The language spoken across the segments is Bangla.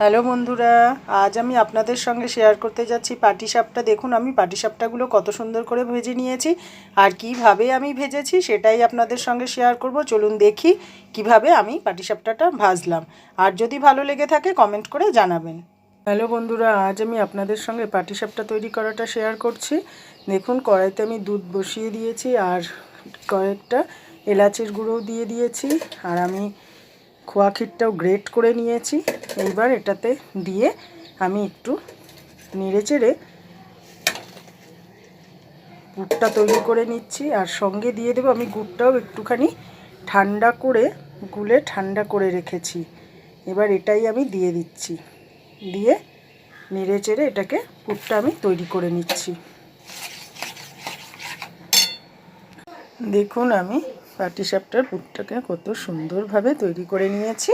হ্যালো বন্ধুরা, আজ আমি আপনাদের সঙ্গে শেয়ার করতে যাচ্ছি পাটিসাপটা। দেখুন আমি পাটিসাপটাগুলো কত সুন্দর করে ভেজে নিয়েছি আর কিভাবে আমি ভেজেছি সেটাই আপনাদের সঙ্গে শেয়ার করব। চলুন দেখি কিভাবে আমি পাটিসাপটাটা ভাজলাম। আর যদি ভালো লেগে থাকে কমেন্ট করে জানাবেন। হ্যালো বন্ধুরা, আজ আমি আপনাদের সঙ্গে পাটিসাপটা তৈরি করাটা শেয়ার করছি। দেখুন কড়াইতে আমি দুধ বসিয়ে দিয়েছি আর কয়েকটা এলাচের গুঁড়োও দিয়ে দিয়েছি আর আমি খোয়া ক্ষীরটাও গ্রেট করে নিয়েছি। এইবার এটাতে দিয়ে আমি একটু নেড়েচেড়ে গুড়টা তৈরি করে নিচ্ছি আর সঙ্গে দিয়ে দেবো আমি গুড়টাও একটুখানি ঠান্ডা করে গুলে ঠান্ডা করে রেখেছি। এবার এটাই আমি দিয়ে দিচ্ছি, দিয়ে নেড়েচেড়ে এটাকে পুরটা আমি তৈরি করে নিচ্ছি। দেখুন আমি পাটিসাপটার পুরটাকে কত সুন্দরভাবে তৈরি করে নিয়েছি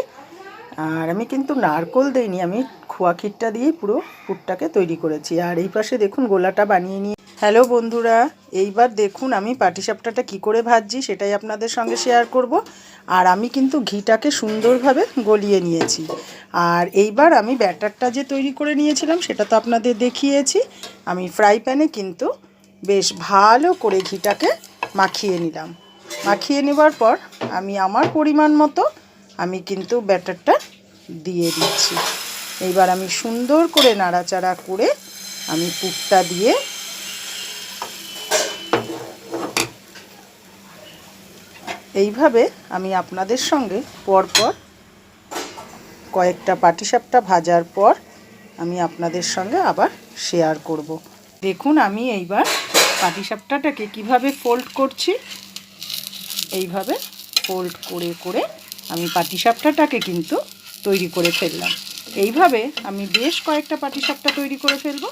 আর আমি কিন্তু নারকেল দেইনি, আমি খোয়া ক্ষীরটা দিয়েই পুরো পুরটাকে তৈরি করেছি। আর এই পাশে দেখুন গোলাটা বানিয়ে নিয়ে হ্যালো বন্ধুরা, এইবার দেখুন আমি পাটিসাপটাটা কি করে ভাজছি সেটাই আপনাদের সঙ্গে শেয়ার করব। আর আমি কিন্তু ঘিটাকে সুন্দরভাবে গলিয়ে নিয়েছি। আর এইবার আমি ব্যাটারটা যে তৈরি করে নিয়েছিলাম সেটা তো আপনাদের দেখিয়েছি। আমি ফ্রাই প্যানে কিন্তু বেশ ভালো করে ঘিটাকে মাখিয়ে নিলাম। মাখিয়ে নেবার পর আমি আমার পরিমাণ মতো আমি কিন্তু ব্যাটারটা দিয়ে দিচ্ছি। এইবার আমি সুন্দর করে নাড়াচাড়া করে আমি পুরটা দিয়ে এইভাবে আমি আপনাদের সঙ্গে পরপর কয়েকটা পাটিসাপটা ভাজার পর আমি আপনাদের সঙ্গে আবার শেয়ার করব। দেখুন আমি এইবার পাটিসাপটাটাকে কিভাবে ফোল্ড করছি। এইভাবে ফোল্ড করে করে আমি পাটিসাপটাটাকে কিন্তু তৈরি করে ফেললাম। এইভাবে আমি বেশ কয়েকটা পাটিসাপটা তৈরি করে ফেলবো,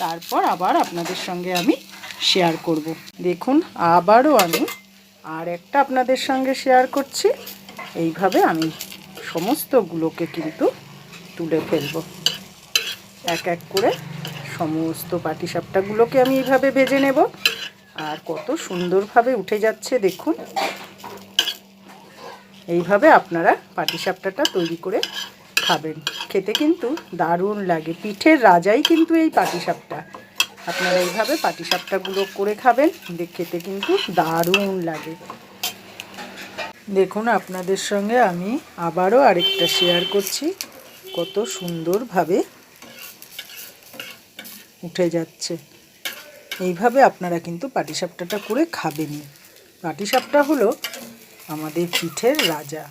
তারপর আবার আপনাদের সঙ্গে আমি শেয়ার করব। দেখুন আবারও আমি আর একটা আপনাদের সঙ্গে শেয়ার করছি। এইভাবে আমি সমস্তগুলোকে কিন্তু তুলে ফেলবো এক এক করে। সমস্ত পাটিসাপটাগুলোকে আমি এইভাবে ভেজে নেব আর কত সুন্দরভাবে উঠে যাচ্ছে দেখুন। এইভাবে আপনারা পাটিসাপটাটা তৈরি করে খাবেন, খেতে কিন্তু দারুণ লাগে। পিঠের রাজাই কিন্তু এই পাটিসাপটা। আপনারা এইভাবে পাটিসাপটাগুলো করে খাবেন, খেতে কিন্তু দারুণ লাগে। দেখুন আপনাদের সঙ্গে আমি আবারও আরেকটা শেয়ার করছি, কত সুন্দরভাবে উঠে যাচ্ছে। এইভাবে আপনারা কিন্তু পাটিসাপটাটা করে খাবেনই। পাটিসাপটা হলো আমাদের পিঠের রাজা।